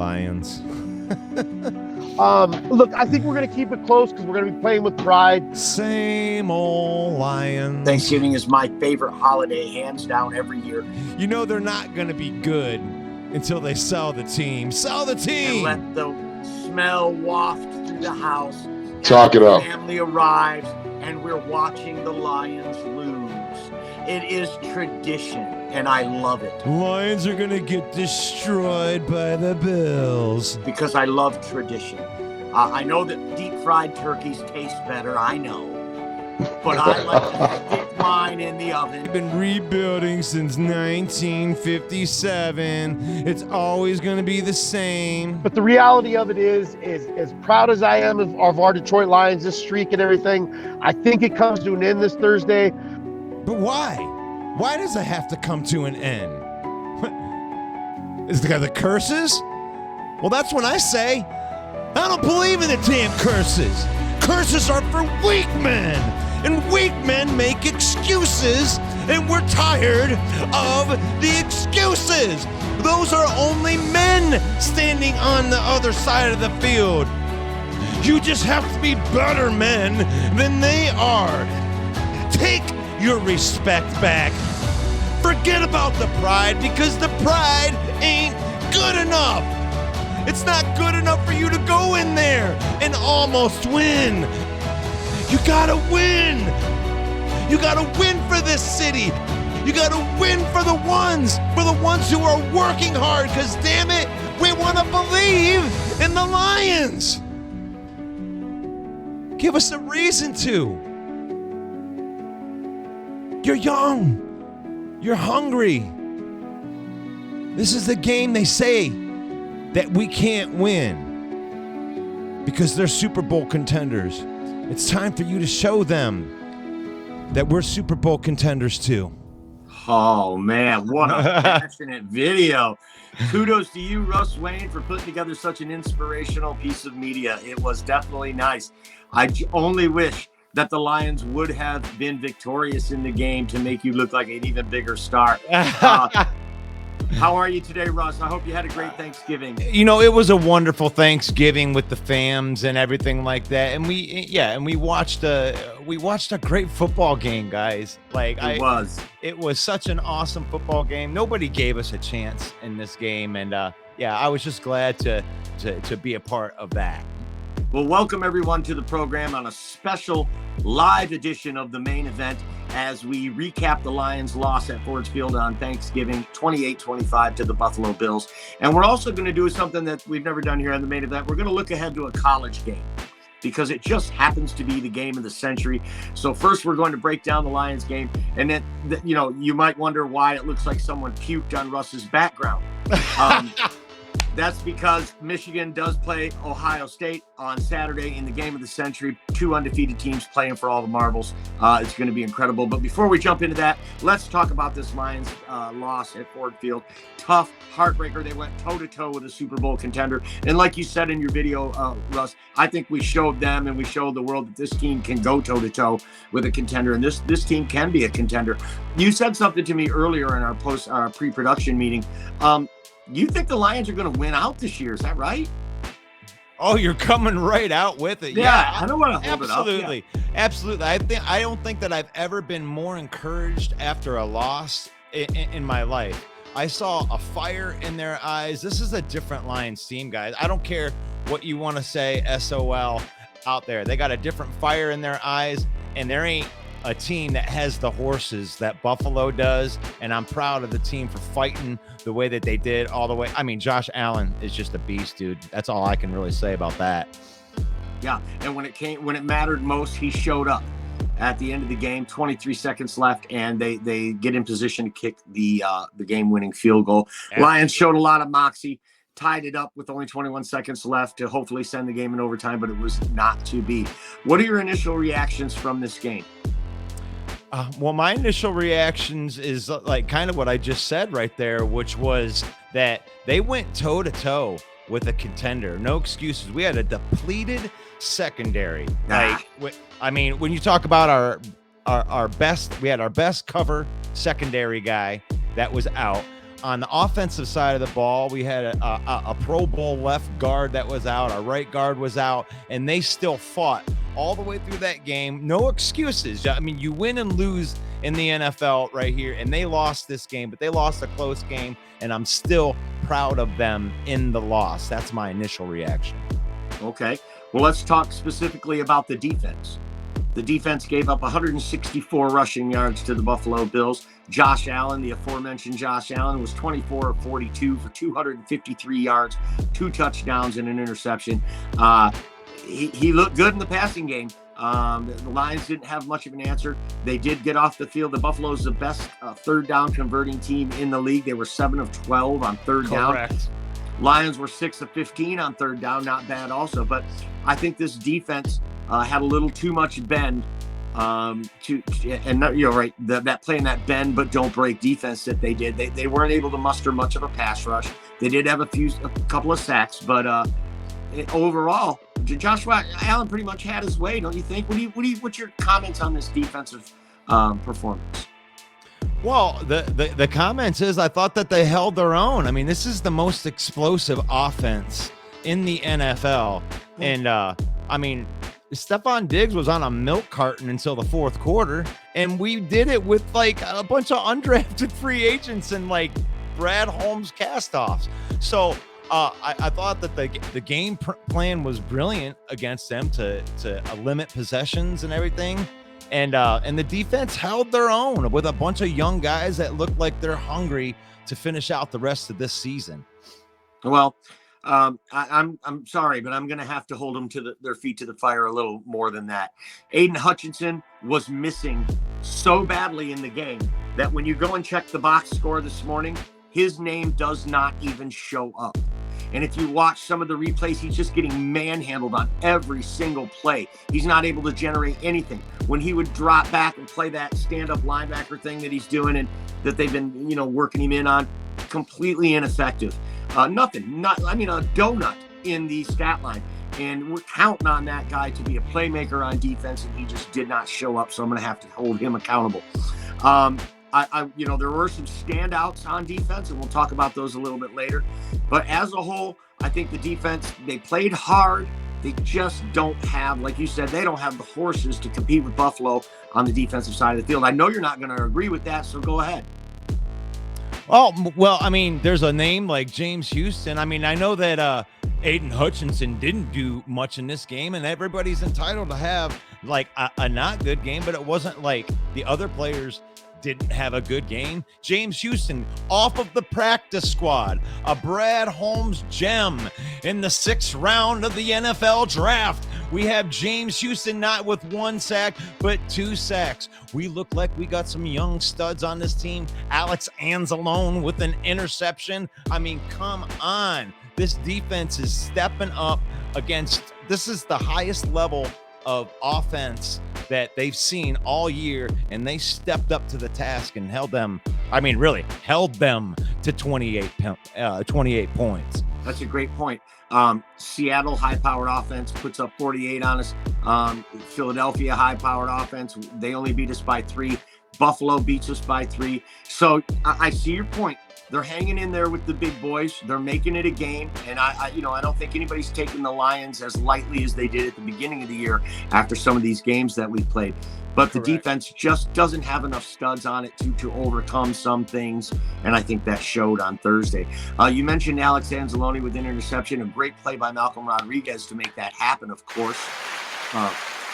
Lions. Look, I think we're going to keep it close because we're going to be playing with pride. Same old Lions. Thanksgiving is my favorite holiday, hands down, every year. You know they're not going to be good until they sell the team. Sell the team! And let the smell waft through the house. Talk it up. Family arrives, and we're watching the Lions lose. It is tradition, and I love it. Lions are going to get destroyed by the Bills. Because I love tradition. I know that deep-fried turkeys taste better, I know. But I like to stick mine in the oven. I've been rebuilding since 1957. It's always going to be the same. But the reality of it is as proud as I am of our Detroit Lions, this streak and everything, I think it comes to an end this Thursday. But why? Why does it have to come to an end? Is the curses? Well, that's when I say, I don't believe in the damn curses. Curses are for weak men, and weak men make excuses, and we're tired of the excuses. Those are only men standing on the other side of the field. You just have to be better men than they are. Take your respect back. Forget about the pride, because the pride ain't good enough. It's not good enough for you to go in there and almost win. You gotta win. You gotta win for this city. You gotta win for the ones who are working hard, because damn it, we want to believe in the Lions. Give us a reason to. You're young. You're hungry. This is the game they say that we can't win because they're Super Bowl contenders. It's time for you to show them that we're Super Bowl contenders too. Oh, man, what a passionate video. Kudos to you, Russ Wayne, for putting together such an inspirational piece of media. It was definitely nice. I only wish that the Lions would have been victorious in the game to make you look like an even bigger star. How are you today, Russ? I hope you had a great Thanksgiving. You know, it was a wonderful Thanksgiving with the fams and everything like that. And we watched a great football game, guys. It was such an awesome football game. Nobody gave us a chance in this game. And I was just glad to be a part of that. Well, welcome everyone to the program on a special live edition of the main event as we recap the Lions' loss at Ford Field on Thanksgiving, 28-25 to the Buffalo Bills. And we're also going to do something that we've never done here on the main event. We're going to look ahead to a college game because it just happens to be the game of the century. So first, we're going to break down the Lions game. And then, you might wonder why it looks like someone puked on Russ's background. That's because Michigan does play Ohio State on Saturday in the game of the century. 2 undefeated teams playing for all the marbles. It's going to be incredible. But before we jump into that, let's talk about this Lions loss at Ford Field. Tough heartbreaker. They went toe-to-toe with a Super Bowl contender. And like you said in your video, Russ, I think we showed them and we showed the world that this team can go toe-to-toe with a contender. And this team can be a contender. You said something to me earlier in our pre-production meeting. You think the Lions are going to win out this year? Is that right? Oh, you're coming right out with it. Yeah, I don't want to hold absolutely. it up. Yeah. Absolutely. I don't think that I've ever been more encouraged after a loss in my life. I saw a fire in their eyes. This is a different Lions team, guys. I don't care what you want to say, SOL out there. They got a different fire in their eyes, and there ain't a team that has the horses that Buffalo does. And I'm proud of the team for fighting the way that they did all the way. I mean, Josh Allen is just a beast, dude. That's all I can really say about that. Yeah, and when it mattered most, he showed up at the end of the game. 23 seconds left, and they get in position to kick the game-winning field goal. Absolutely. Lions showed a lot of moxie, tied it up with only 21 seconds left to hopefully send the game in overtime, but it was not to be. What are your initial reactions from this game? Well, my initial reactions is like kind of what I just said right there, which was that they went toe-to-toe with a contender. No excuses. We had a depleted secondary. Like, I mean, when you talk about our best, we had our best cover secondary guy that was out. On the offensive side of the ball, we had a Pro Bowl left guard that was out. Our right guard was out, and they still fought all the way through that game. No excuses. I mean, you win and lose in the NFL right here, and they lost this game, but they lost a close game, and I'm still proud of them in the loss. That's my initial reaction. Okay. Well, let's talk specifically about the defense. The defense gave up 164 rushing yards to the Buffalo Bills. Josh Allen, the aforementioned Josh Allen, was 24 of 42 for 253 yards, 2 touchdowns, and an interception. He looked good in the passing game. The Lions didn't have much of an answer. They did get off the field. The Buffalo's the best third down converting team in the league. They were 7 of 12 on third down. Lions were 6 of 15 on third down. Not bad also. But I think this defense had a little too much bend that playing that bend but don't break defense that they did. They weren't able to muster much of a pass rush. They did have a couple of sacks, but overall, Joshua Allen pretty much had his way, don't you think? What's your comments on this defensive performance? Well, the comments is I thought that they held their own. I mean, this is the most explosive offense in the NFL. And, I mean, Stephon Diggs was on a milk carton until the fourth quarter, and we did it with, like, a bunch of undrafted free agents and, like, Brad Holmes castoffs. So I thought that the game plan was brilliant against them to limit possessions and everything. And the defense held their own with a bunch of young guys that look like they're hungry to finish out the rest of this season. Well, I'm sorry, but I'm going to have to hold them to their feet to the fire a little more than that. Aiden Hutchinson was missing so badly in the game that when you go and check the box score this morning, his name does not even show up. And if you watch some of the replays, he's just getting manhandled on every single play. He's not able to generate anything. When he would drop back and play that stand-up linebacker thing that he's doing and that they've been, working him in on, completely ineffective. Nothing. A donut in the stat line. And we're counting on that guy to be a playmaker on defense, and he just did not show up. So I'm going to have to hold him accountable. There were some standouts on defense, and we'll talk about those a little bit later. But as a whole, I think the defense, they played hard. They just don't have, like you said, they don't have the horses to compete with Buffalo on the defensive side of the field. I know you're not going to agree with that, so go ahead. Well, I mean, there's a name like James Houston. I mean, I know that Aiden Hutchinson didn't do much in this game, and everybody's entitled to have like a not good game, but it wasn't like the other players didn't have a good game. James Houston off of the practice squad, a Brad Holmes gem in the 6th round of the NFL draft. We have James Houston not with 1 sack, but 2 sacks. We look like we got some young studs on this team. Alex Anzalone with an interception. I mean, come on. This defense is stepping up against, this is the highest level of offense that they've seen all year, and they stepped up to the task and held them to 28 points. That's a great point. Seattle high-powered offense puts up 48 on us. Philadelphia high-powered offense, they only beat us by 3. Buffalo beats us by 3. So I see your point. they're hanging in there with the big boys. They're making it a game. And I don't think anybody's taking the Lions as lightly as they did at the beginning of the year after some of these games that we played. But the defense just doesn't have enough studs on it to overcome some things. And I think that showed on Thursday. You mentioned Alex Anzalone with an interception, a great play by Malcolm Rodriguez to make that happen, of course.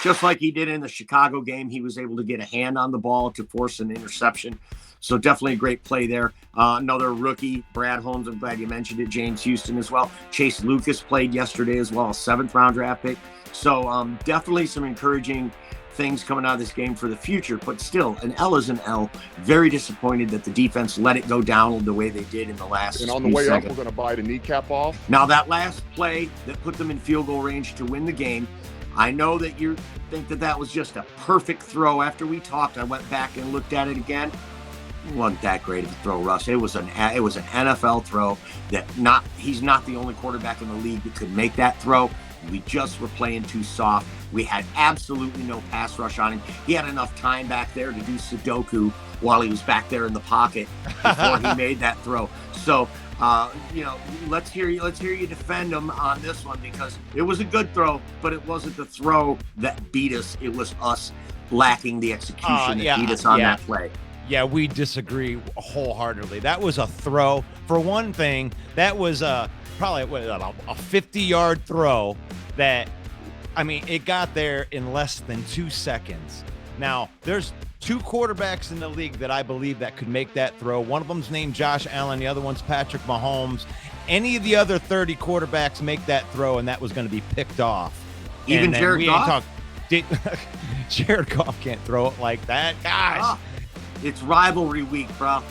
Just like he did in the Chicago game, he was able to get a hand on the ball to force an interception. So definitely a great play there. Another rookie, Brad Holmes, I'm glad you mentioned it, James Houston as well. Chase Lucas played yesterday as well, a 7th-round draft pick. So definitely some encouraging things coming out of this game for the future, but still, an L is an L. Very disappointed that the defense let it go down the way they did in the last And on the way seconds. Up, we're going to bite a kneecap off. Now, that last play that put them in field goal range to win the game, I know that you think that was just a perfect throw. After we talked, I went back and looked at it again. It wasn't that great of a throw, Russ. It was an NFL throw that he's not the only quarterback in the league that could make that throw. We just were playing too soft. We had absolutely no pass rush on him. He had enough time back there to do Sudoku while he was back there in the pocket before he made that throw. So, let's hear you defend him on this one, because it was a good throw, but it wasn't the throw that beat us. It was us lacking the execution that beat us on that play. Yeah, we disagree wholeheartedly. That was a throw. For one thing, that was probably a 50-yard throw that, it got there in less than 2 seconds. Now, there's 2 quarterbacks in the league that I believe that could make that throw. One of them's named Josh Allen. The other one's Patrick Mahomes. Any of the other 30 quarterbacks make that throw, and that was going to be picked off. Even Jared Goff? Jared Goff can't throw it like that. Gosh. It's rivalry week, bro.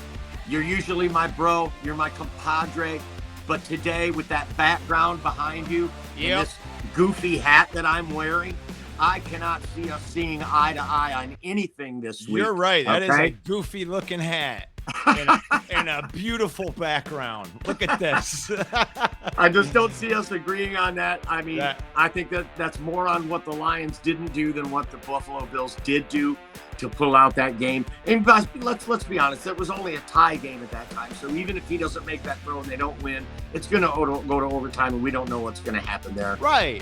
You're usually my bro. You're my compadre. But today, with that background behind you and this goofy hat that I'm wearing, I cannot see us seeing eye to eye on anything this week. You're right. That is a goofy-looking hat and a beautiful background. Look at this. I just don't see us agreeing on that. I think that's more on what the Lions didn't do than what the Buffalo Bills did do to pull out that game. And let's be honest, it was only a tie game at that time. So even if he doesn't make that throw and they don't win, it's going to go to overtime, and we don't know what's going to happen there. Right.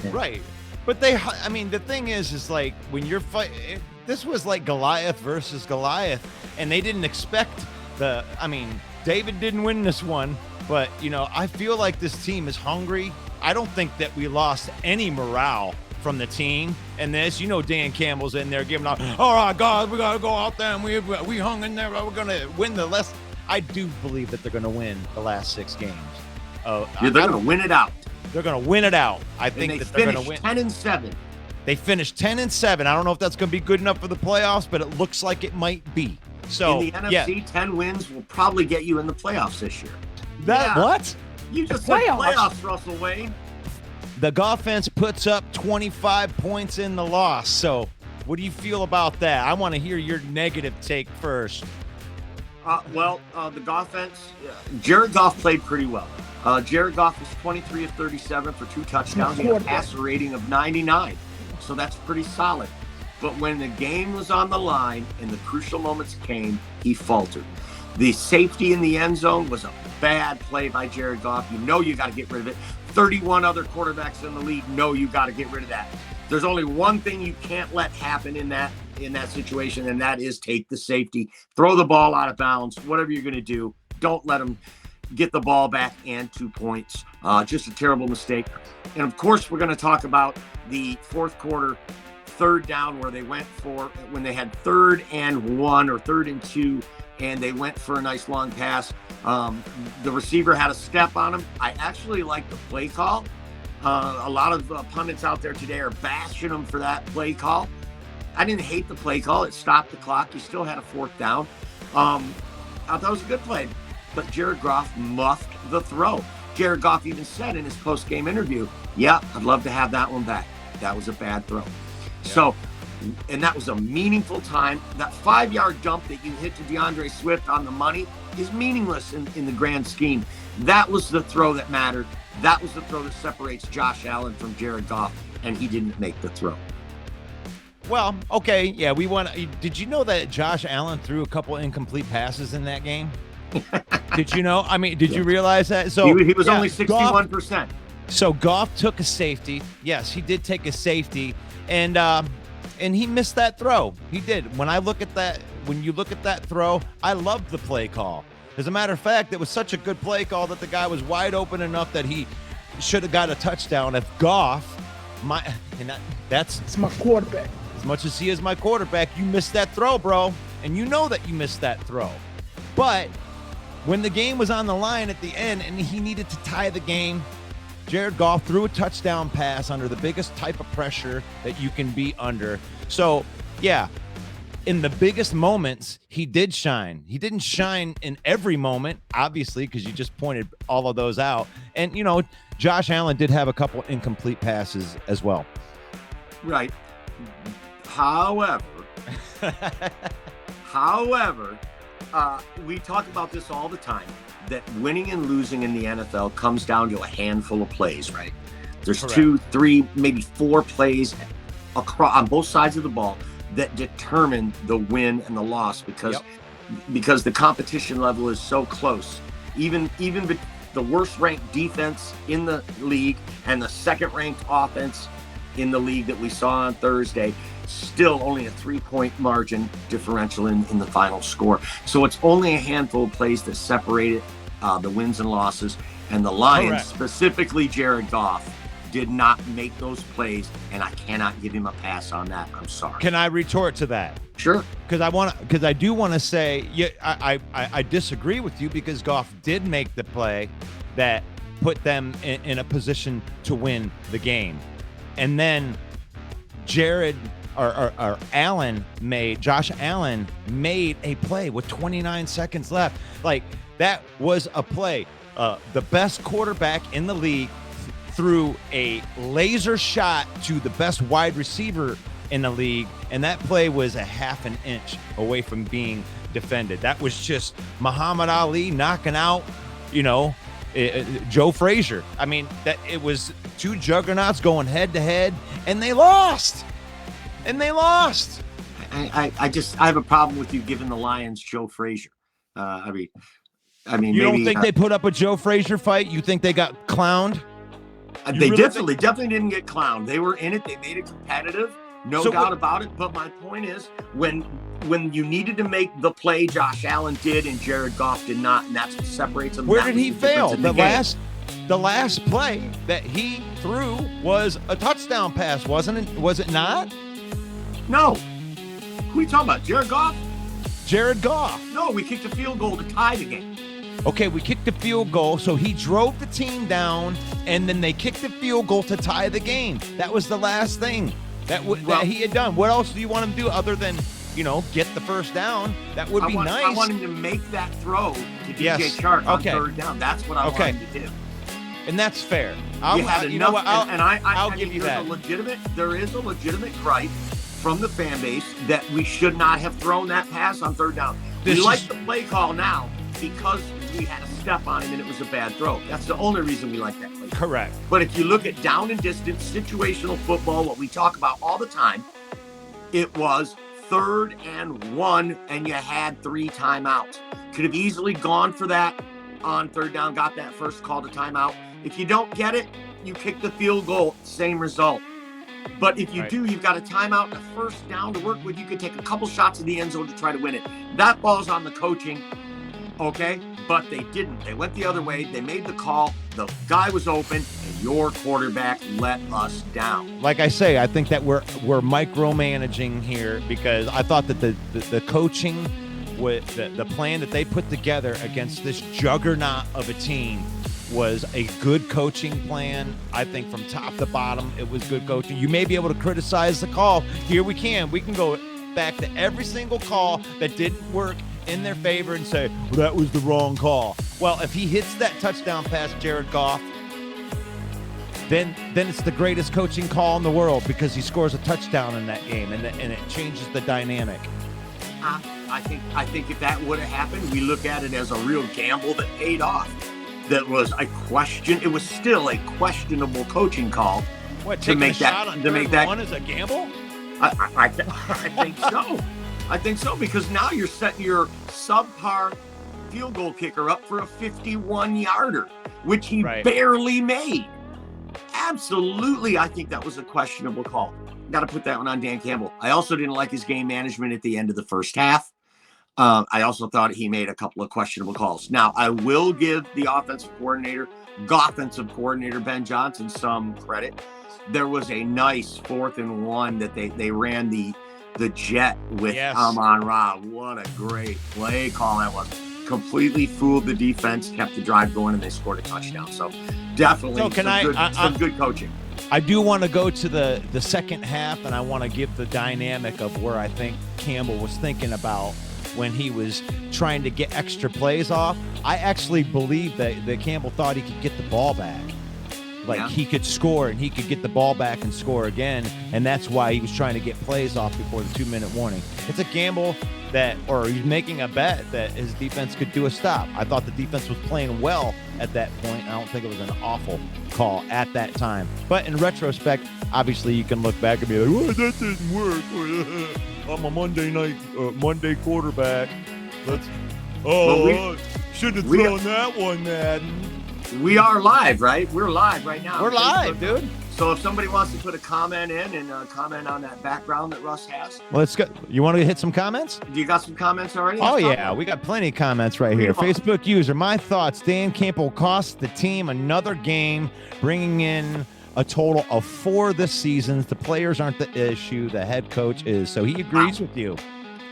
But the thing is like when you're fighting, this was like Goliath versus Goliath, and they didn't expect David didn't win this one, but I feel like this team is hungry. I don't think that we lost any morale from the team. And this, Dan Campbell's in there giving out, all right, guys, we got to go out there and we hung in there. We're going to win the last. I do believe that they're going to win the last 6 games. They're going to win it out. They're going to win it out. I think that they're going to win. 10-7. They finished 10-7. I don't know if that's going to be good enough for the playoffs, but it looks like it might be. So in the NFC, 10 wins will probably get you in the playoffs this year. What? You just said playoffs, Russell Wayne. The Goffense puts up 25 points in the loss. So what do you feel about that? I want to hear your negative take first. The Goffense, Jared Goff played pretty well. Jared Goff was 23 of 37 for 2 touchdowns. He had a passer rating of 99. So that's pretty solid. But when the game was on the line and the crucial moments came, he faltered. The safety in the end zone was a bad play by Jared Goff. You got to get rid of it. 31 other quarterbacks in the league you got to get rid of that. There's only one thing you can't let happen in that situation, and that is take the safety, throw the ball out of bounds, whatever you're going to do. Don't let them get the ball back and 2 points. Just a terrible mistake. And of course, we're going to talk about the fourth quarter, 3rd down, where they went for when they had 3rd and 1 or 3rd and 2, and they went for a nice long pass. The receiver had a step on him. I actually like the play call. A lot of pundits out there today are bashing him for that play call. I didn't hate the play call. It stopped the clock. You still had a 4th down. I thought it was a good play, but Jared Goff muffed the throw. Jared Goff even said in his post-game interview, I'd love to have that one back. That was a bad throw. Yeah. So, and that was a meaningful time. That 5-yard dump that you hit to DeAndre Swift on the money is meaningless in the grand scheme. That was the throw that mattered. That was the throw that separates Josh Allen from Jared Goff, and he didn't make the throw. Well, okay, yeah, we won. Did you know that Josh Allen threw a couple incomplete passes in that game? Did you know? I mean, did you realize that? So he was only 61%. So Goff took a safety. Yes, he did take a safety, and he missed that throw. He did. When you look at that throw, I loved the play call. As a matter of fact, it was such a good play call that the guy was wide open enough that he should have got a touchdown. If Goff, that's my quarterback. As much as he is my quarterback, you missed that throw, bro, and you know that you missed that throw. But when the game was on the line at the end and he needed to tie the game, Jared Goff threw a touchdown pass under the biggest type of pressure that you can be under. So, yeah, in the biggest moments, he did shine. He didn't shine in every moment, obviously, because you just pointed all of those out. And, Josh Allen did have a couple incomplete passes as well. Right. However, we talk about this all the time, that winning and losing in the NFL comes down to a handful of plays, right? There's Correct. 2, 3, maybe 4 plays across on both sides of the ball that determine the win and the loss because the competition level is so close. Even the worst ranked defense in the league and the second ranked offense in the league that we saw on Thursday, still only a 3-point margin differential in the final score. So it's only a handful of plays that separated the wins and losses. And the Lions, Correct. Specifically Jared Goff, did not make those plays, and I cannot give him a pass on that. I'm sorry. Can I retort to that? Sure. Because I do want to say, I disagree with you because Goff did make the play that put them in a position to win the game. And then Josh Allen made a play with 29 seconds left. Like, that was a play. The best quarterback in the league threw a laser shot to the best wide receiver in the league, and that play was a half an inch away from being defended. That was just Muhammad Ali knocking out, Joe Frazier. I mean, that it was two juggernauts going head to head, and they lost. I have a problem with you giving the Lions Joe Frazier. I mean, You maybe, don't think they put up a Joe Frazier fight? You think they got clowned? They definitely didn't get clowned. They were in it. They made it competitive, no doubt about it. But my point is, when you needed to make the play, Josh Allen did, and Jared Goff did not, and that's what separates them. Where did he fail? The last play that he threw was a touchdown pass, wasn't it? Was it not? No. Who are you talking about? Jared Goff? Jared Goff. No, we kicked a field goal to tie the game. Okay, we kicked the field goal, so he drove the team down, and then they kicked the field goal to tie the game. That was the last thing that he had done. What else do you want him to do other than, get the first down? That would be nice. I want him to make that throw to DJ Chark on third down. That's what I want him to do. And that's fair. I'll give you that. There is a legitimate gripe from the fan base that we should not have thrown that pass on third down. We like the play call now because we had a step on him and it was a bad throw. That's the only reason we like that play. Correct. But if you look at down and distance, situational football, what we talk about all the time, it was 3rd and 1 and you had 3 timeouts. Could have easily gone for that on third down, got that first call to timeout. If you don't get it, you kick the field goal, same result. But if you do, you've got a timeout and a first down to work with. You could take a couple shots in the end zone to try to win it. That ball's on the coaching, okay? But they didn't. They went the other way. They made the call. The guy was open, and your quarterback let us down. Like I say, I think that we're micromanaging here because I thought that the coaching, with the plan that they put together against this juggernaut of a team was a good coaching plan. I think from top to bottom, it was good coaching. You may be able to criticize the call. Here we can go back to every single call that didn't work in their favor and say, well, that was the wrong call. Well, if he hits that touchdown pass, Jared Goff, then it's the greatest coaching call in the world because he scores a touchdown in that game and it changes the dynamic. I think if that would have happened, we look at it as a real gamble that paid off. That was a question. It was still a questionable coaching call. What, to make that one is a gamble? I think so. I think so because now you're setting your subpar field goal kicker up for a 51-yarder, which he Right. barely made. Absolutely, I think that was a questionable call. Got to put that one on Dan Campbell. I also didn't like his game management at the end of the first half. I also thought he made a couple of questionable calls. Now, I will give the offensive coordinator, Goffense coordinator Ben Johnson some credit. There was a nice 4th and 1 that they ran the jet with Amon-Ra. What a great play call that was. Completely fooled the defense, kept the drive going, and they scored a touchdown. So definitely some good coaching. I do want to go to the second half, and I want to give the dynamic of where I think Campbell was thinking about when he was trying to get extra plays off. I actually believe that Campbell thought he could get the ball back. He could score and he could get the ball back and score again, and that's why he was trying to get plays off before the 2-minute warning. It's a gamble he's making a bet that his defense could do a stop. I thought the defense was playing well at that point. I don't think it was an awful call at that time. But in retrospect, obviously you can look back and be like, well, that didn't work. I'm a Monday quarterback. Shouldn't have thrown that one, Madden. We are live, right? We're live right now. We're live, dude. So if somebody wants to put a comment in and comment on that background that Russ has. Well, let's go. You want to hit some comments? Do you got some comments already? Oh, yeah. We got plenty of comments right here. Facebook user, my thoughts. Dan Campbell cost the team another game, bringing in a total of 4 this season. The players aren't the issue. The head coach is. So he agrees with you.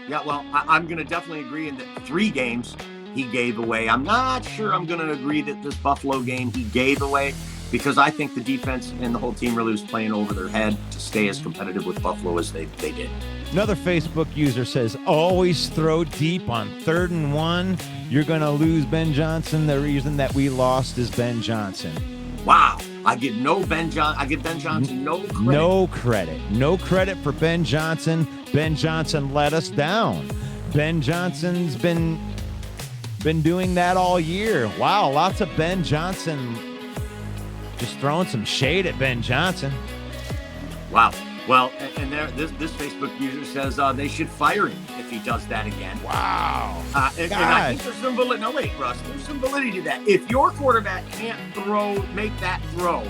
Yeah, well, I'm going to definitely agree in that 3 games he gave away. I'm not sure I'm going to agree that this Buffalo game he gave away, because I think the defense and the whole team really was playing over their head to stay as competitive with Buffalo as they did. Another Facebook user says, always throw deep on 3rd and 1. You're going to lose Ben Johnson. The reason that we lost is Ben Johnson. Wow. I give Ben Johnson no credit. No credit for Ben Johnson. Ben Johnson let us down. Ben Johnson's been doing that all year. Wow, lots of Ben Johnson. Just throwing some shade at Ben Johnson. Wow. Well, and this Facebook user says they should fire him if he does that again. Wow. And I think there's some validity. No, wait, Russ. There's some validity to that. If your quarterback can't make that throw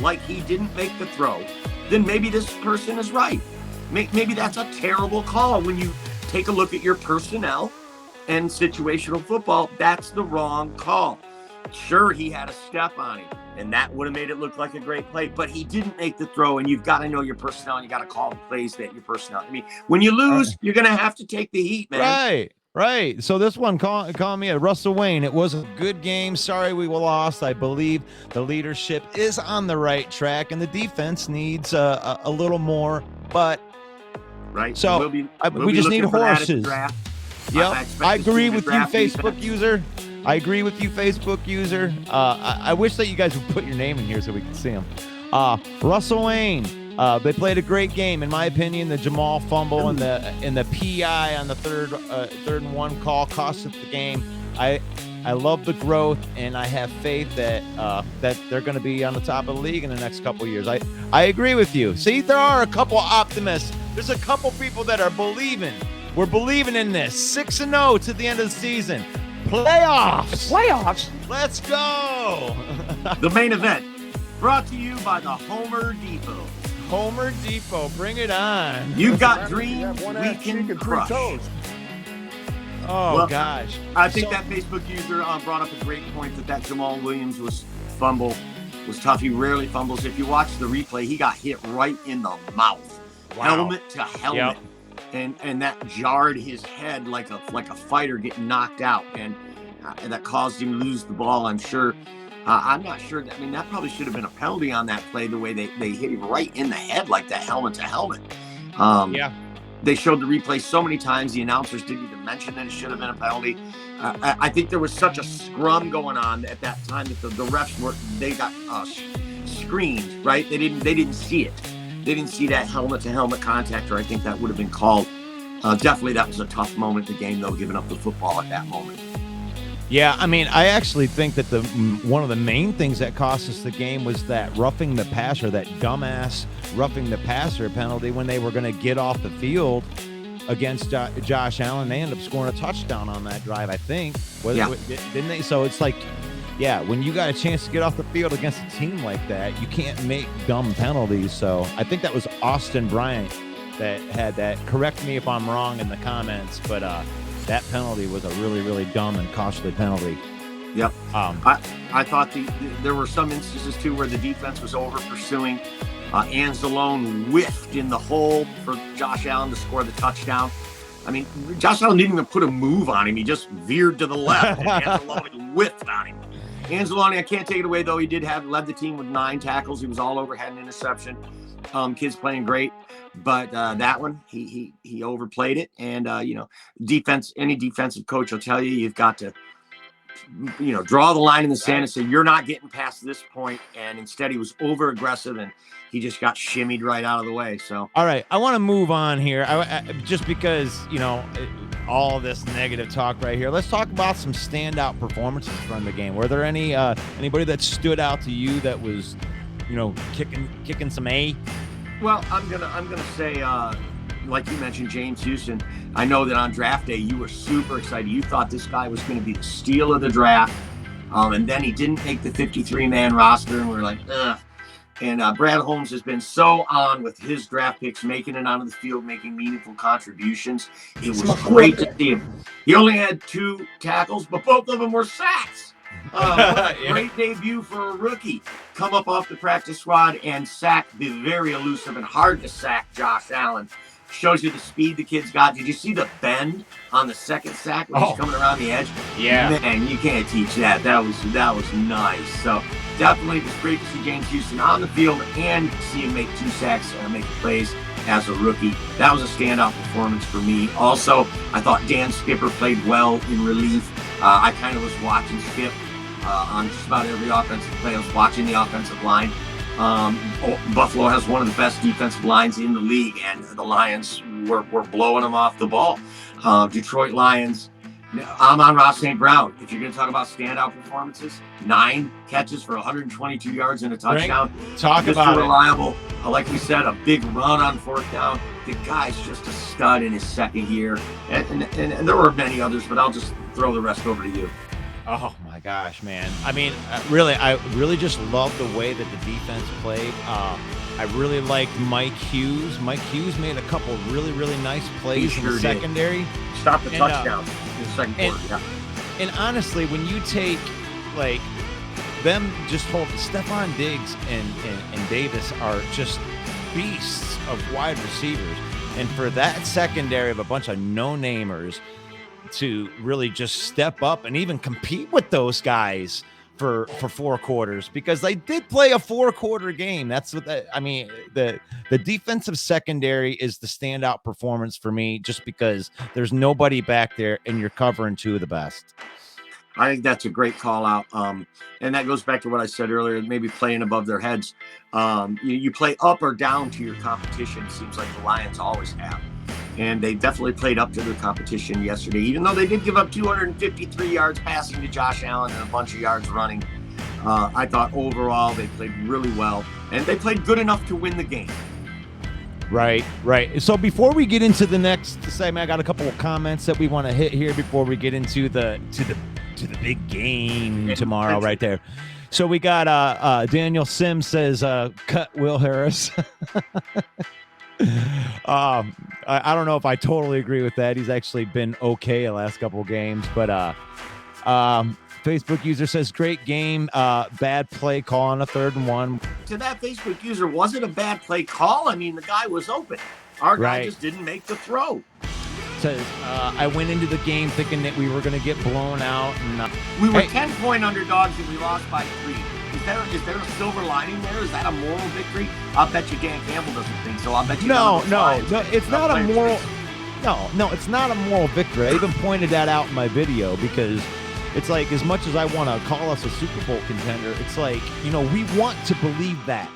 like he didn't make the throw, then maybe this person is right. Maybe that's a terrible call when you take a look at your personnel and situational football. That's the wrong call. Sure, he had a step on him, and that would have made it look like a great play, but he didn't make the throw, and you've got to know your personnel, and you got to call the plays that your personnel. I mean, when you lose, you're going to have to take the heat, man. Right. So this one calling me a Russell Wayne. It was a good game. Sorry we lost. I believe the leadership is on the right track, and the defense needs a little more, but right. So we just need horses. Yep. I agree with you, Facebook user. I wish that you guys would put your name in here so we can see him. Russell Wayne. They played a great game, in my opinion. The Jamal fumble and the PI on the third and 1 call cost us the game. I love the growth, and I have faith that they're going to be on the top of the league in the next couple of years. I agree with you. See, there are a couple optimists. There's a couple people that are believing. We're believing in this. 6-0 to the end of the season. Playoffs. Let's go. The main event brought to you by the Homer Depot. Homer Depot, bring it on. You've got dreams we can crush. Gosh. I think that Facebook user brought up a great point that Jamal Williams fumble was tough. He rarely fumbles. If you watch the replay, he got hit right in the mouth. Wow. Helmet to helmet. Yep. And that jarred his head like a fighter getting knocked out, and that caused him to lose the ball. I'm sure. I'm not sure. That probably should have been a penalty on that play, the way they hit him right in the head like that, helmet to helmet. They showed the replay so many times. The announcers didn't even mention that it should have been a penalty. I think there was such a scrum going on at that time that the refs got screened. Right? They didn't see it. They didn't see that helmet-to-helmet contact, or I think that would have been called. Definitely, that was a tough moment in the game, though, giving up the football at that moment. Yeah, I actually think that one of the main things that cost us the game was that roughing the passer, that dumbass roughing the passer penalty when they were going to get off the field. against Josh Allen. They ended up scoring a touchdown on that drive, I think. Didn't they? So it's like, yeah, when you got a chance to get off the field against a team like that, you can't make dumb penalties. So I think that was Austin Bryant that had that. Correct me if I'm wrong in the comments, but that penalty was a really, really dumb and costly penalty. Yep. I thought there were some instances too where the defense was over pursuing. Anzalone whiffed in the hole for Josh Allen to score the touchdown. I mean, Josh Allen didn't even put a move on him. He just veered to the left, and Anzalone whiffed on him. Anzalone, I can't take it away, though. He led the team with 9 tackles. He was all over, had an interception. Kids playing great. But that one, he overplayed it. And, defense, any defensive coach will tell you, you've got to, draw the line in the sand and say, you're not getting past this point. And instead, he was over aggressive, and he just got shimmied right out of the way. So, all right, I want to move on here. Just because, all this negative talk right here. Let's talk about some standout performances from the game. Were there anybody that stood out to you that was, kicking some A? Well, I'm gonna say, like you mentioned, James Houston. I know that on draft day you were super excited. You thought this guy was going to be the steal of the draft, and then he didn't make the 53-man roster, and we're like, ugh. And Brad Holmes has been so on with his draft picks, making it onto the field, making meaningful contributions. It was great to see him. He only had 2 tackles, but both of them were sacks. Great debut for a rookie. Come up off the practice squad and sack the very elusive and hard to sack Josh Allen. Shows you the speed the kid's got. Did you see the bend on the second sack when he's coming around the edge? Yeah. Man, you can't teach that. That was nice. So definitely it was great to see James Houston on the field and see him make 2 sacks and make plays as a rookie. That was a standout performance for me. Also, I thought Dan Skipper played well in relief. I kind of was watching Skip on just about every offensive play. I was watching the offensive line. Buffalo has one of the best defensive lines in the league, and the Lions were blowing them off the ball. Detroit Lions, Amon-Ra St. Brown. If you're going to talk about standout performances, 9 catches for 122 yards and a touchdown. Talk about reliable. Like we said, a big run on 4th down. The guy's just a stud in his 2nd year. And there were many others, but I'll just throw the rest over to you. Oh my gosh, man. I mean, I really just love the way that the defense played. I really liked Mike Hughes. Mike Hughes made a couple really, really nice plays in the secondary. Stopped the touchdown in the second quarter. Yeah. And honestly, when you take them just hold Stephon Diggs and Davis are just beasts of wide receivers. And for that secondary of a bunch of no-namers to really just step up and even compete with those guys for 4 quarters, because they did play a 4-quarter game. That's what the defensive secondary is the standout performance for me, just because there's nobody back there and you're covering 2 of the best. I think that's a great call out. And that goes back to what I said earlier, maybe playing above their heads. You play up or down to your competition. It seems like the Lions always have. And they definitely played up to their competition yesterday, even though they did give up 253 yards passing to Josh Allen and a bunch of yards running. I thought overall they played really well, and they played good enough to win the game. Right. So before we get into the next segment, I got a couple of comments that we want to hit here before we get into the big game tomorrow right there. So we got Daniel Sims says, cut Will Harris. I don't know if I totally agree with that. He's actually been okay the last couple of games, but Facebook user says great game, bad play call on a 3rd and 1. To that Facebook user, was it a bad play call? I mean, the guy was open. Our guy just didn't make the throw. Says I went into the game thinking that we were going to get blown out, and we were 10-point underdogs and we lost by 3. Is there a silver lining there? Is that a moral victory? I'll bet you Dan Campbell doesn't think so. I'll bet you no, it's not a moral. No, it's not a moral victory. I even pointed that out in my video, because it's like, as much as I want to call us a Super Bowl contender, it's like, we want to believe that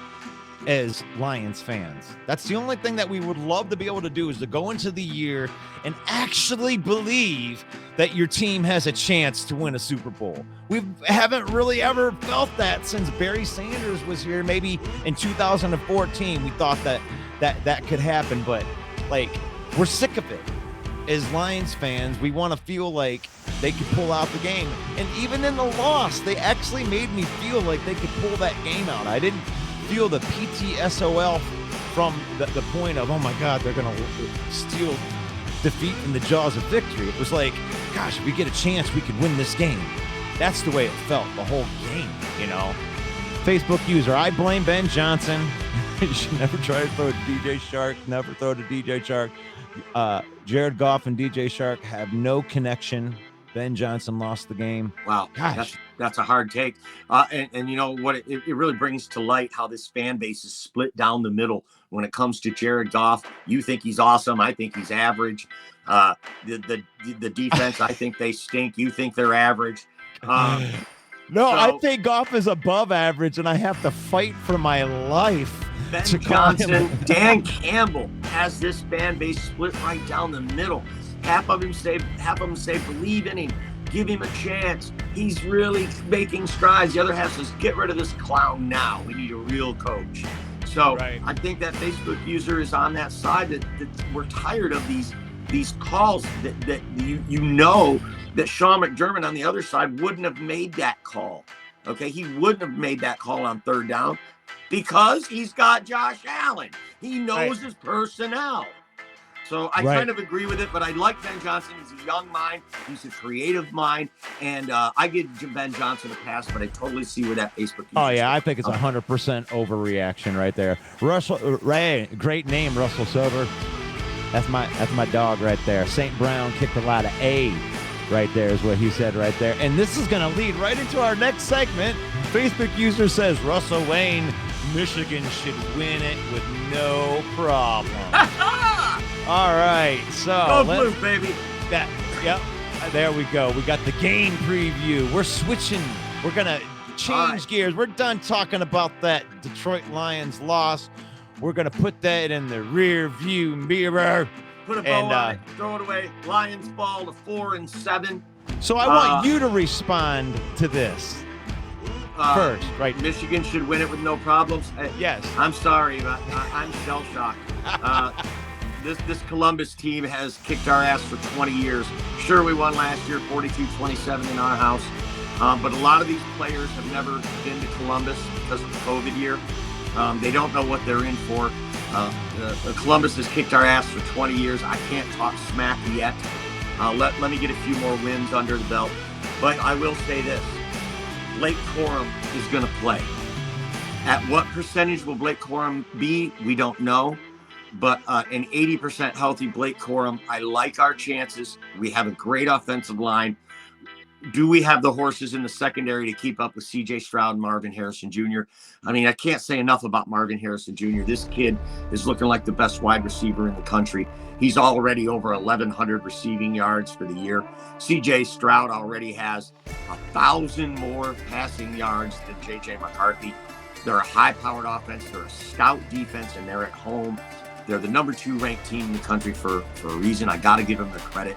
as Lions fans. That's the only thing that we would love to be able to do, is to go into the year and actually believe that your team has a chance to win a Super Bowl. We haven't really ever felt that since Barry Sanders was here. Maybe in 2014 we thought that could happen, but we're sick of it. as Lions fans, we want to feel like they could pull out the game. And even in the loss, they actually made me feel like they could pull that game out. I didn't feel the PTSOL from the point of, oh my God, they're going to steal defeat in the jaws of victory. It was like, gosh, if we get a chance, we could win this game. That's the way it felt the whole game, you know. Facebook user, I blame Ben Johnson. You should never try to throw to DJ Shark. Never throw to DJ Shark. Jared Goff and DJ Shark have no connection. Ben Johnson lost the game. Wow, gosh, that's a hard take. And you know what? It really brings to light how this fan base is split down the middle when it comes to Jared Goff. You think he's awesome. I think he's average. The defense, I think they stink. You think they're average. No, I think Goff is above average, and I have to fight for my life. Ben Johnson, Dan Campbell has this fan base split right down the middle. Half of them say, believe in him, give him a chance. He's really making strides. The other half says, get rid of this clown now. We need a real coach. So I think that Facebook user is on that side that we're tired of these calls that you know that Sean McDermott on the other side wouldn't have made that call. Okay, he wouldn't have made that call on third down because he's got Josh Allen. He knows his personnel. So I kind of agree with it, but I like Ben Johnson. He's a young mind. He's a creative mind. And I give Ben Johnson a pass, but I totally see where that Facebook Oh, yeah, I think it's 100% overreaction right there. Russell, Ray, great name, Russell Silver. That's my dog right there. St. Brown kicked a lot of A right there is what he said right there. And this is going to lead right into our next segment. Facebook user says, Russell Wayne, Michigan should win it with no problem. All right, so go Blue, baby. There we go. We got the game preview. We're switching. We're gonna change gears. We're done talking about that Detroit Lions loss. We're gonna put that in the rear view mirror. Put a bow on it. Throw it away. Lions fall to 4-7. So I want you to respond to this first, right? Michigan should win it with no problems. Yes. I'm sorry, but I'm shell shocked. This Columbus team has kicked our ass for 20 years. Sure, we won last year, 42-27 in our house. But a lot of these players have never been to Columbus because of the COVID year. They don't know what they're in for. Columbus has kicked our ass for 20 years. I can't talk smack yet. Let me get a few more wins under the belt. But I will say this. Blake Corum is going to play. At what percentage will Blake Corum be? We don't know. But an 80% healthy Blake Corum, I like our chances. We have a great offensive line. Do we have the horses in the secondary to keep up with C.J. Stroud and Marvin Harrison Jr.? I mean, I can't say enough about Marvin Harrison Jr. This kid is looking like the best wide receiver in the country. He's already over 1,100 receiving yards for the year. C.J. Stroud already has 1,000 more passing yards than J.J. McCarthy. They're a high-powered offense. They're a stout defense, and they're at home. They're the number 2 ranked team in the country for a reason. I got to give them the credit.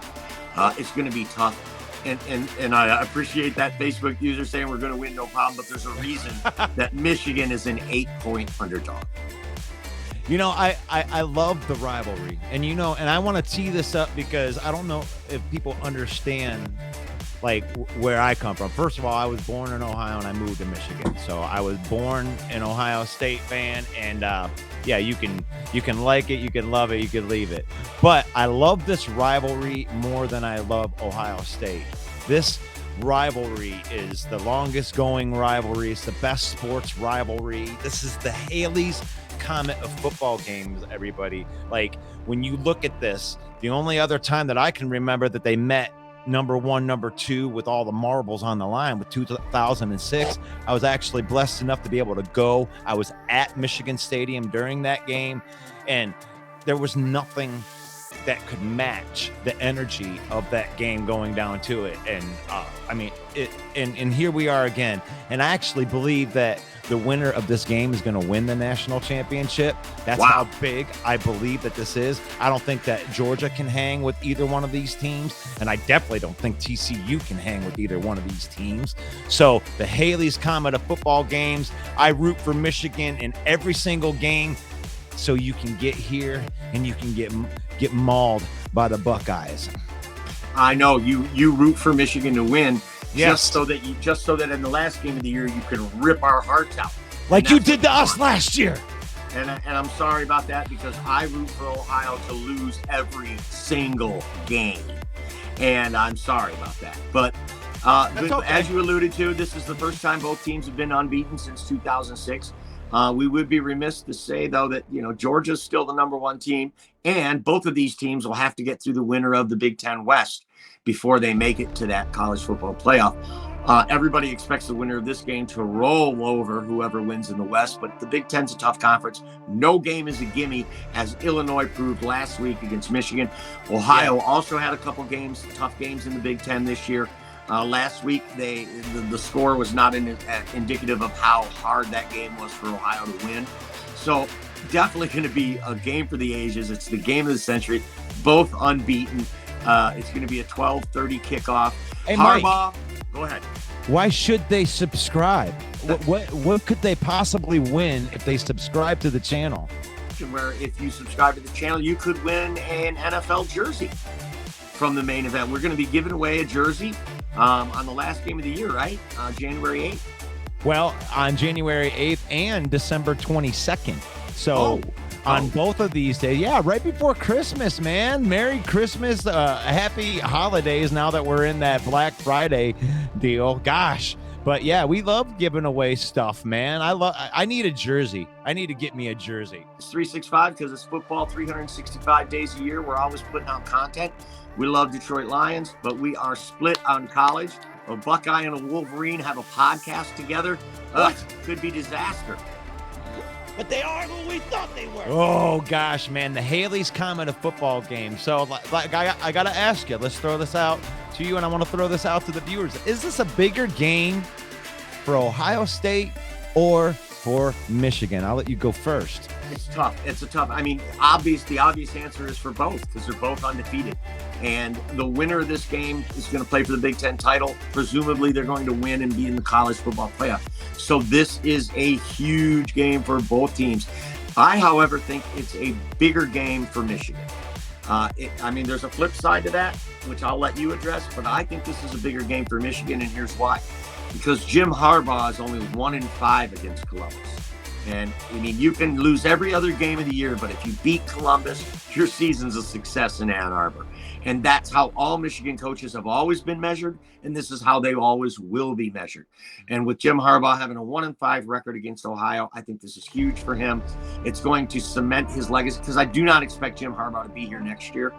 It's going to be tough. And I appreciate that Facebook user saying we're going to win no problem, but there's a reason that Michigan is an 8-point underdog. You know, I love the rivalry. And, and I want to tee this up because I don't know if people understand, like, where I come from. First of all, I was born in Ohio and I moved to Michigan. So I was born an Ohio State fan. And, you can like it, you can love it, you can leave it. But I love this rivalry more than I love Ohio State. This rivalry is the longest going rivalry. It's the best sports rivalry. This is the Haley's Comet of football games, everybody. Like, when you look at this, the only other time that I can remember that they met number 1, number 2 with all the marbles on the line with 2006. I was actually blessed enough to be able to go. I was at Michigan Stadium during that game, and there was nothing that could match the energy of that game going down to it. And and here we are again. And I actually believe that the winner of this game is going to win the national championship. That's how big I believe that this is. I don't think that Georgia can hang with either one of these teams, and I definitely don't think TCU can hang with either one of these teams. So the Haley's Comet of football games, I root for Michigan in every single game, so you can get here and you can get get mauled by the Buckeyes. I know you root for Michigan to win, Yes. just so that in the last game of the year you could rip our hearts out, Like you did to us last year. And I'm sorry about that, because I root for Ohio to lose every single game, and I'm sorry about that. But okay. As you alluded to, this is the first time both teams have been unbeaten since 2006. We would be remiss to say, though, that Georgia's still the number one team, and both of these teams will have to get through the winner of the Big Ten West before they make it to that college football playoff. Everybody expects the winner of this game to roll over whoever wins in the West, but the Big Ten's a tough conference. No game is a gimme, as Illinois proved last week against Michigan. Ohio also had a couple tough games in the Big Ten this year. Last week, the score was not indicative of how hard that game was for Ohio to win. So definitely going to be a game for the ages. It's the game of the century, both unbeaten. It's going to be a 12:30 kickoff. Hey, Harbaugh, Mike, go ahead. why should they subscribe? What could they possibly win if they subscribe to the channel? Where if you subscribe to the channel, you could win an NFL jersey from the main event. We're going to be giving away a jersey on the last game of the year, right? January 8th. Well, on January 8th and December 22nd. So on both of these days, right before Christmas, man. Merry Christmas, happy holidays now that we're in that Black Friday deal. Gosh. But yeah, we love giving away stuff, man. I need a jersey. I need to get me a jersey. It's 365 because it's football 365 days a year. We're always putting out content. We love Detroit Lions, but we are split on college. A Buckeye and a Wolverine have a podcast together. Could be disaster. But they are who we thought they were. Oh, gosh, man. The Haley's Comet of football game. So, like I got to ask you. Let's throw this out to you, and I want to throw this out to the viewers. Is this a bigger game for Ohio State or for Michigan? I'll let you go first. It's tough. I mean, the obvious answer is for both, because they're both undefeated. And the winner of this game is going to play for the Big Ten title. Presumably, they're going to win and be in the college football playoff. So this is a huge game for both teams. I, however, think it's a bigger game for Michigan. There's a flip side to that, which I'll let you address, but I think this is a bigger game for Michigan, and here's why. Because Jim Harbaugh is only 1-5 against Columbus. And you can lose every other game of the year, but if you beat Columbus, your season's a success in Ann Arbor. And that's how all Michigan coaches have always been measured, and this is how they always will be measured. And with Jim Harbaugh having a 1-5 record against Ohio, I think this is huge for him. It's going to cement his legacy, because I do not expect Jim Harbaugh to be here next year.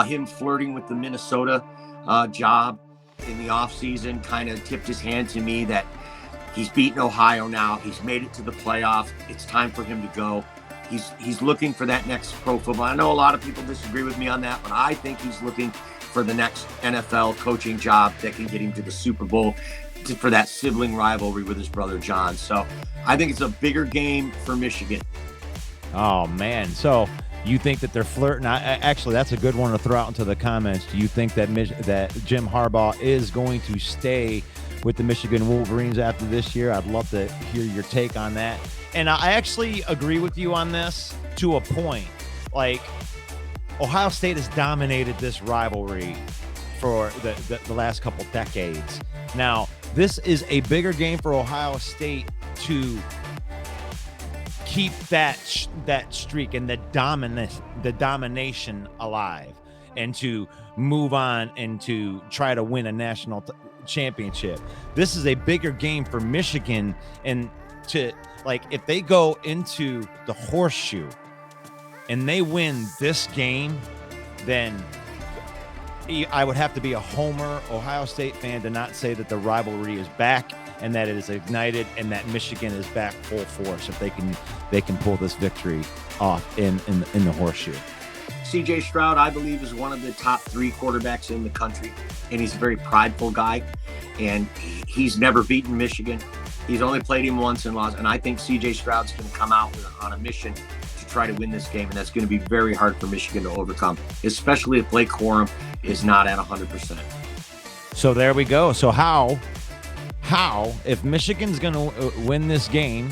Him flirting with the Minnesota job in the offseason kind of tipped his hand to me that he's beaten Ohio now. He's made it to the playoff. It's time for him to go. He's looking for that next pro football. I know a lot of people disagree with me on that, but I think he's looking for the next NFL coaching job that can get him to the Super Bowl for that sibling rivalry with his brother John. So I think it's a bigger game for Michigan. Oh, man. So you think that they're flirting? Actually, that's a good one to throw out into the comments. Do you think that Jim Harbaugh is going to stay with the Michigan Wolverines after this year? I'd love to hear your take on that. And I actually agree with you on this to a point. Like, Ohio State has dominated this rivalry for the last couple decades. Now, this is a bigger game for Ohio State to keep that streak and the domination alive, and to move on and to try to win a national championship. This is a bigger game for Michigan, and if they go into the horseshoe and they win this game, then I would have to be a homer Ohio State fan to not say that the rivalry is back and that it is ignited and that Michigan is back full force if they can pull this victory off in the horseshoe. C.J. Stroud, I believe, is one of the top 3 quarterbacks in the country, and he's a very prideful guy, and he's never beaten Michigan. He's only played him once and lost, and I think C.J. Stroud's going to come out on a mission to try to win this game, and that's going to be very hard for Michigan to overcome, especially if Blake Corum is not at 100%. So there we go. So how if Michigan's going to win this game,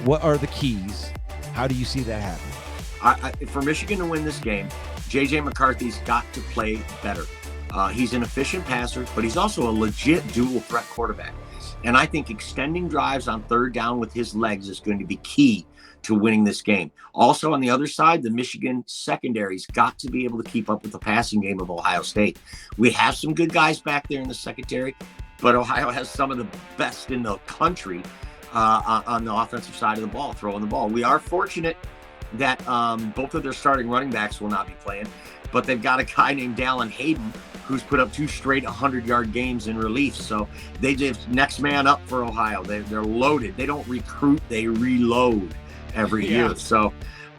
what are the keys? How do you see that happening? For Michigan to win this game, J.J. McCarthy's got to play better. He's an efficient passer, but he's also a legit dual threat quarterback. And I think extending drives on third down with his legs is going to be key to winning this game. Also, on the other side, the Michigan secondary's got to be able to keep up with the passing game of Ohio State. We have some good guys back there in the secondary, but Ohio has some of the best in the country on the offensive side of the ball, throwing the ball. We are fortunate that both of their starting running backs will not be playing, but they've got a guy named Dallin Hayden who's put up 2 straight 100-yard games in relief. So they just next man up for Ohio. They're loaded. They don't recruit, they reload every year. So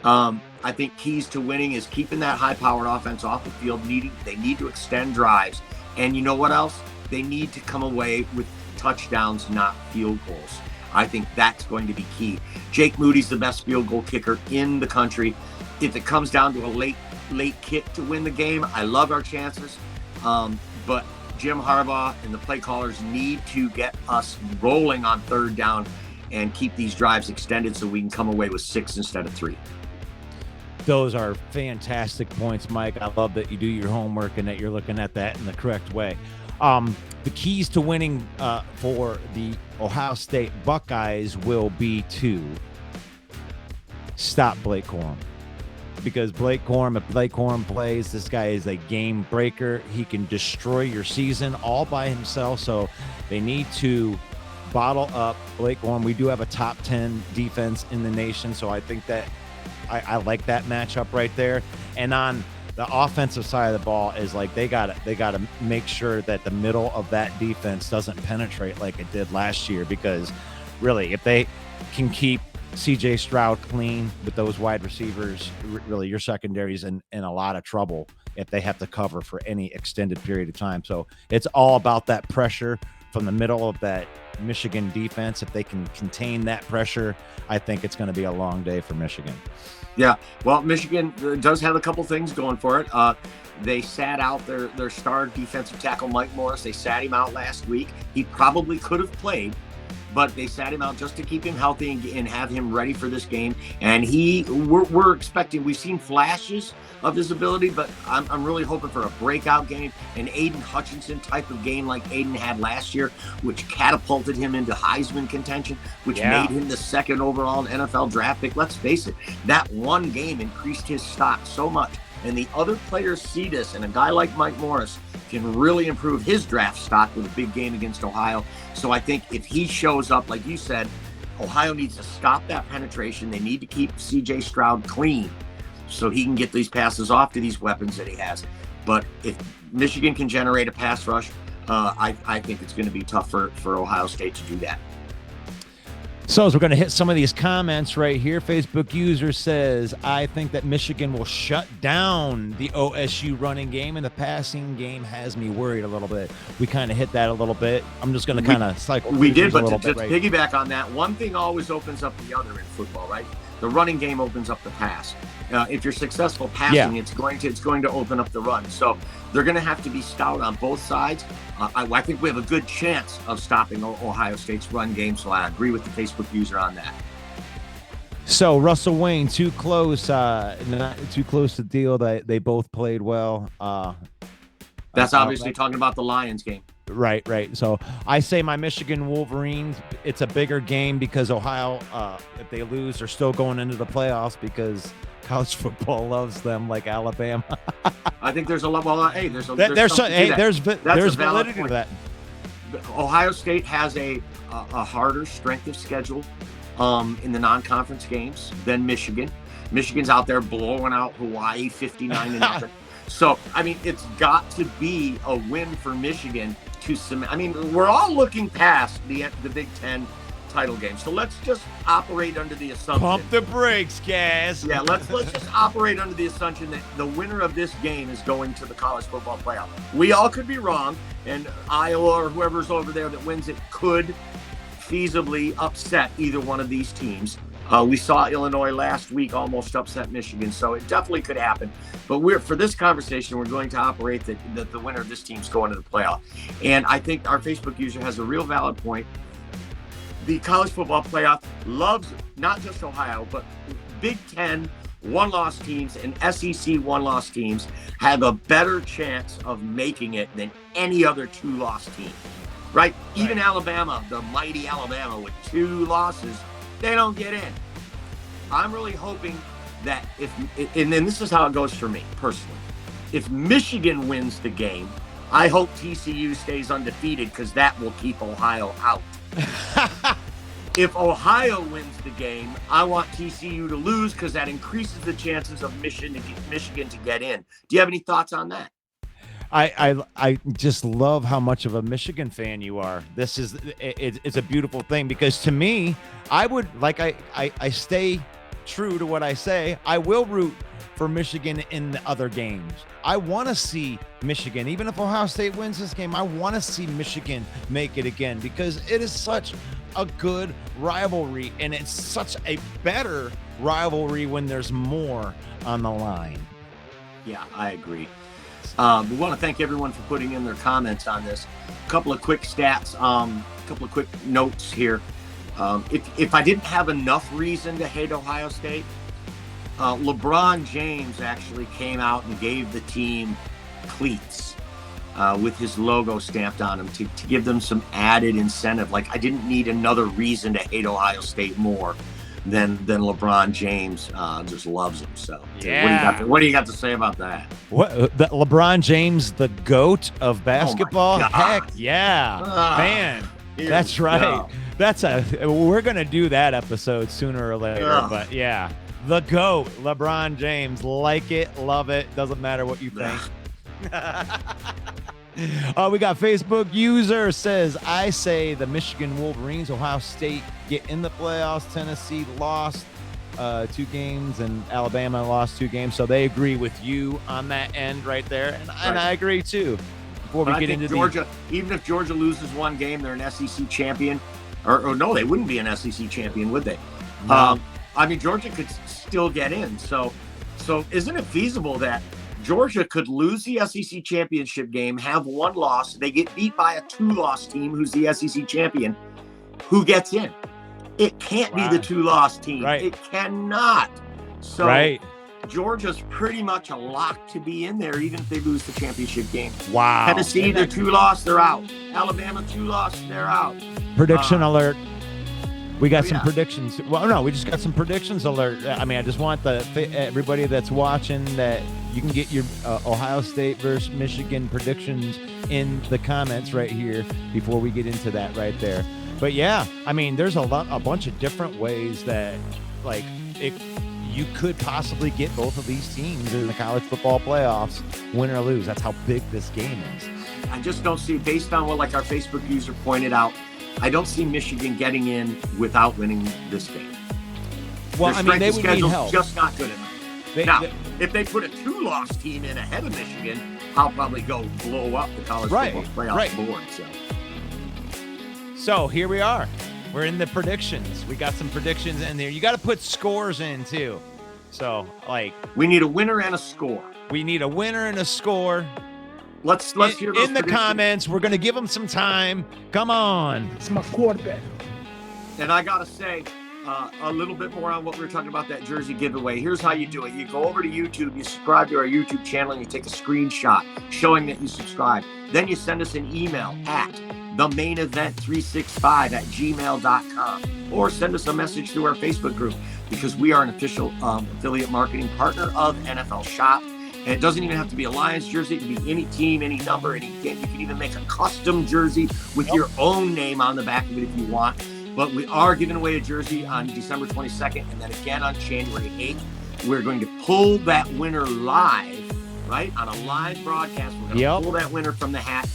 I think keys to winning is keeping that high-powered offense off the field. They need to extend drives. And you know what else? They need to come away with touchdowns, not field goals. I think that's going to be key. Jake Moody's the best field goal kicker in the country. If it comes down to a late kick to win the game, I love our chances. But Jim Harbaugh and the play callers need to get us rolling on third down and keep these drives extended so we can come away with 6 instead of 3. Those are fantastic points, Mike. I love that you do your homework and that you're looking at that in the correct way. The keys to winning for the Ohio State Buckeyes will be to stop Blake Corum. Because if Blake Corum plays, this guy is a game breaker. He can destroy your season all by himself. So they need to bottle up Blake Corum. We do have a top 10 defense in the nation. So I think that I like that matchup right there. And on the offensive side of the ball is like they got to make sure that the middle of that defense doesn't penetrate like it did last year. Because really, if they can keep CJ Stroud clean with those wide receivers, really your secondary's in a lot of trouble if they have to cover for any extended period of time. So it's all about that pressure from the middle of that Michigan defense. If they can contain that pressure, I think it's going to be a long day for Michigan. Yeah, well, Michigan does have a couple things going for it. They sat out their star defensive tackle, Mike Morris. They sat him out last week. He probably could have played, but they sat him out just to keep him healthy and have him ready for this game. And we're expecting, we've seen flashes of his ability, but I'm really hoping for a breakout game, an Aiden Hutchinson type of game like Aiden had last year, which catapulted him into Heisman contention, which made him the 2nd overall NFL draft pick. Let's face it, that one game increased his stock so much. And the other players see this, and a guy like Mike Morris can really improve his draft stock with a big game against Ohio. So I think if he shows up, like you said, Ohio needs to stop that penetration. They need to keep CJ Stroud clean so he can get these passes off to these weapons that he has. But if Michigan can generate a pass rush, I think it's going to be tough for Ohio State to do that. So as we're going to hit some of these comments right here, Facebook user says, I think that Michigan will shut down the OSU running game, and the passing game has me worried a little bit. We kind of hit that a little bit. I'm just going to kind of cycle. We did, but to piggyback on that, one thing always opens up the other in football, right? The running game opens up the pass. If you're successful passing, it's going to open up the run. So they're going to have to be stout on both sides. I think we have a good chance of stopping Ohio State's run game. So I agree with the Facebook user on that. So Russell Wayne, too close, not too close to deal. They both played well. That's obviously talking about the Lions game. Right. So I say my Michigan Wolverines, it's a bigger game because Ohio, if they lose, they're still going into the playoffs because college football loves them like Alabama. I think there's a lot. Well, hey, there's validity to that. Ohio State has a harder strength of schedule in the non-conference games than Michigan. Michigan's out there blowing out Hawaii 59-0. So, I mean, it's got to be a win for Michigan to cement. I mean, we're all looking past the Big Ten title game. So let's just operate under the assumption. Pump the brakes, guys. Yeah, let's just operate under the assumption that the winner of this game is going to the college football playoff. We all could be wrong, and Iowa or whoever's over there that wins it could feasibly upset either one of these teams. We saw Illinois last week almost upset Michigan, so it definitely could happen. But for this conversation, we're going to operate that the winner of this team's going to the playoff. And I think our Facebook user has a real valid point. The college football playoff loves not just Ohio, but Big Ten one-loss teams and SEC one-loss teams have a better chance of making it than any other two-loss team, right? Even Alabama, the mighty Alabama with 2 losses, they don't get in. I'm really hoping that and then this is how it goes for me personally. If Michigan wins the game, I hope TCU stays undefeated because that will keep Ohio out. If Ohio wins the game, I want TCU to lose because that increases the chances of Michigan to get in. Do you have any thoughts on that? I just love how much of a Michigan fan you are. This is it's a beautiful thing because to me, I would I stay true to what I say. I will root for Michigan in the other games. I want to see Michigan, even if Ohio State wins this game, I want to see Michigan make it again because it is such a good rivalry and it's such a better rivalry when there's more on the line. Yeah, I agree. We want to thank everyone for putting in their comments on this. A couple of quick stats, a couple of quick notes here. If I didn't have enough reason to hate Ohio State, LeBron James actually came out and gave the team cleats with his logo stamped on them to give them some added incentive. Like, I didn't need another reason to hate Ohio State more than LeBron James just loves them. So yeah. What do you got to say about that? What, the LeBron James, the GOAT of basketball? Oh Heck yeah, man. That's right. We're gonna do that episode sooner or later. But yeah, the GOAT, LeBron James. Like it, love it. Doesn't matter what you think. We got Facebook user says, I say the Michigan Wolverines, Ohio State get in the playoffs. Tennessee lost 2 games and Alabama lost 2 games. So they agree with you on that end right there. And I agree too. Before we get into Georgia, even if Georgia loses 1 game, they're an SEC champion. Or no, they wouldn't be an SEC champion, would they? No. I mean, Georgia could still get in. So isn't it feasible that Georgia could lose the SEC championship game, have 1 loss, they get beat by a 2-loss team who's the SEC champion, who gets in? It can't be the 2-loss team. Right. It cannot. So right. Georgia's pretty much a lock to be in there, even if they lose the championship game. Wow. Tennessee, they're 2-loss, they're out. Alabama, 2-loss, they're out. Prediction alert. We got some predictions. Well, no, we just got some predictions alert. I mean, I just want everybody that's watching that you can get your Ohio State versus Michigan predictions in the comments right here before we get into that right there. But yeah, I mean, there's a bunch of different ways that you could possibly get both of these teams in the college football playoffs, win or lose. That's how big this game is. I just don't see, based on what our Facebook user pointed out, I don't see Michigan getting in without winning this game. Well, Their I mean, they would need help. Just not good enough. If they put a 2-loss team in ahead of Michigan, I'll probably go blow up the college football playoff board. So here we are. We're in the predictions. We got some predictions in there. You got to put scores in too. So we need a winner and a score. We need a winner and a score. Let's hear those in the comments. We're going to give them some time. Come on. It's my quarterback. And I got to say a little bit more on what we were talking about, that jersey giveaway. Here's how you do it. You go over to YouTube, you subscribe to our YouTube channel, and you take a screenshot showing that you subscribe. Then you send us an email at themainevent365@gmail.com, or send us a message through our Facebook group, because we are an official affiliate marketing partner of NFL Shop. And it doesn't even have to be a Lions jersey. It can be any team, any number, any game. You can even make a custom jersey with your own name on the back of it if you want. But we are giving away a jersey on December 22nd, and then again on January 8th. We're going to pull that winner live, right, on a live broadcast. We're going to pull that winner from the hat.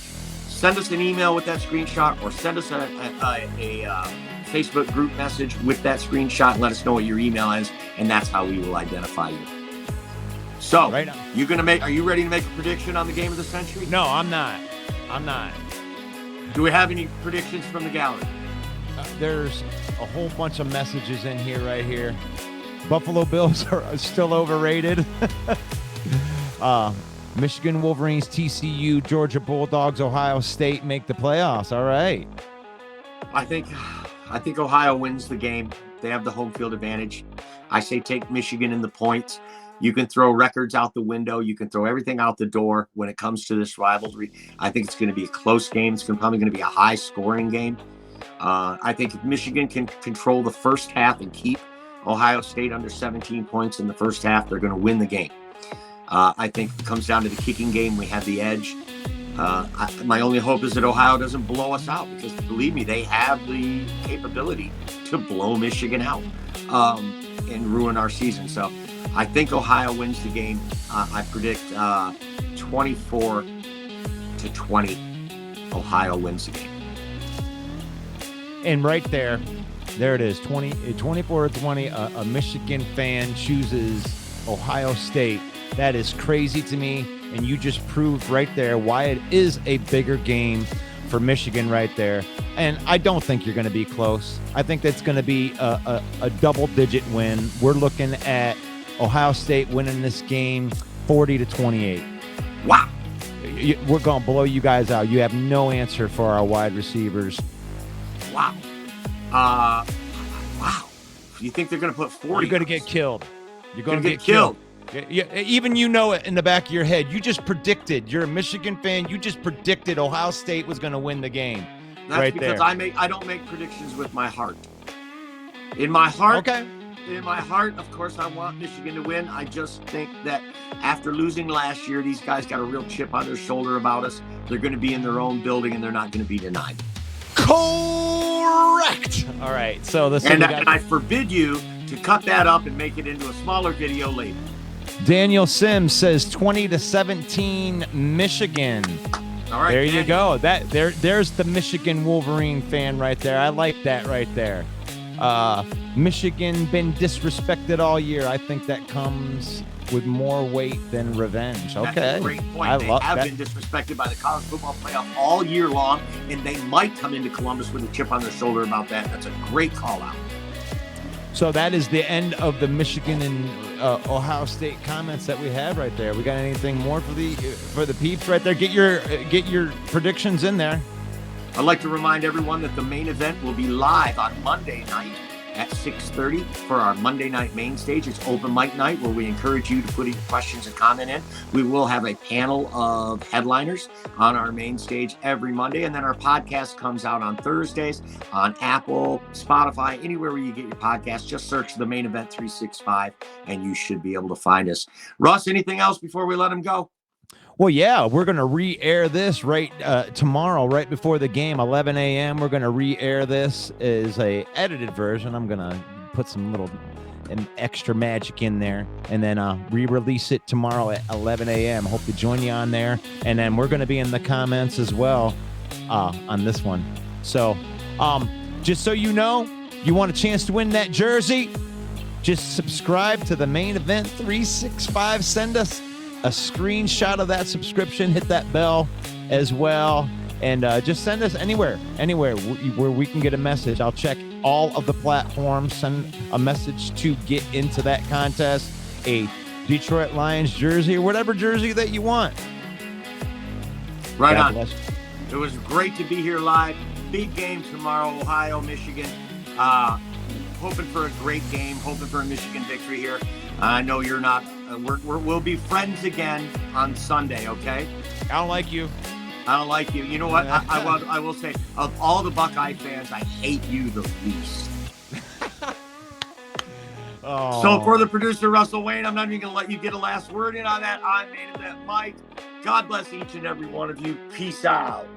Send us an email with that screenshot, or send us a Facebook group message with that screenshot and let us know what your email is, and that's how we will identify you. So, are you ready to make a prediction on the game of the century? No, I'm not. Do we have any predictions from the gallery? There's a whole bunch of messages in here right here. Buffalo Bills are still overrated. Michigan Wolverines, TCU, Georgia Bulldogs, Ohio State make the playoffs. All right. I think Ohio wins the game. They have the home field advantage. I say take Michigan in the points. You can throw records out the window. You can throw everything out the door when it comes to this rivalry. I think it's going to be a close game. It's probably going to be a high-scoring game. I think if Michigan can control the first half and keep Ohio State under 17 points in the first half, they're going to win the game. I think it comes down to the kicking game. We have the edge. My only hope is that Ohio doesn't blow us out, because believe me, they have the capability to blow Michigan out and ruin our season. So I think Ohio wins the game. I predict 24-20. Ohio wins the game. And right there it is, 24-20. A Michigan fan chooses Ohio State. That is crazy to me. And you just proved right there why it is a bigger game for Michigan right there. And I don't think you're going to be close. I think that's going to be a double-digit win. We're looking at Ohio State winning this game 40-28. Wow. We're going to blow you guys out. You have no answer for our wide receivers. Wow. Wow. You think they're going to put 40? You're going to get killed. You're going to get killed. Yeah, even you know it in the back of your head. You just predicted. You're a Michigan fan. You just predicted Ohio State was going to win the game. That's right because there. I don't make predictions with my heart. In my heart, okay. In my heart, of course, I want Michigan to win. I just think that after losing last year, these guys got a real chip on their shoulder about us. They're going to be in their own building, and they're not going to be denied. Correct. All right. So and I forbid you to cut that up and make it into a smaller video later. Daniel Sims says 20-17 Michigan. All right. There you go. There's the Michigan Wolverine fan right there. I like that right there. Michigan been disrespected all year. I think that comes with more weight than revenge. Okay. That's a great point. They have been disrespected by the college football playoff all year long, and they might come into Columbus with a chip on their shoulder about that. That's a great call out. So that is the end of the Michigan and Ohio State comments that we have right there. We got anything more for the peeps right there? Get your predictions in there. I'd like to remind everyone that the main event will be live on Monday night at 6:30 for our Monday night main stage. It's open mic night where we encourage you to put in questions and comment in. We will have a panel of headliners on our main stage every Monday, and then our podcast comes out on Thursdays on Apple, Spotify, anywhere where you get your podcast. Just search the Main Event 365 and you should be able to find us. Russ, anything else before we let him go? Well, yeah, we're going to re-air this right tomorrow, right before the game, 11 a.m. We're going to re-air this as a edited version. I'm going to put some little extra magic in there and then re-release it tomorrow at 11 a.m. Hope to join you on there. And then we're going to be in the comments as well on this one. So just so you know, you want a chance to win that jersey, just subscribe to the Main Event 365. Send us a screenshot of that subscription, hit that bell as well, and just send us anywhere where we can get a message. I'll check all of the platforms, send a message to get into that contest, a Detroit Lions jersey or whatever jersey that you want. Right on. It was great to be here live. Big game tomorrow, Ohio, Michigan. Hoping for a great game, hoping for a Michigan victory here. I know you're not. We'll be friends again on Sunday, okay? I don't like you. I don't like you. You know what? I will say, of all the Buckeye fans, I hate you the least. Oh. So for the producer, Russell Wayne, I'm not even going to let you get a last word in on that. I'm Main Event Mike. God bless each and every one of you. Peace out.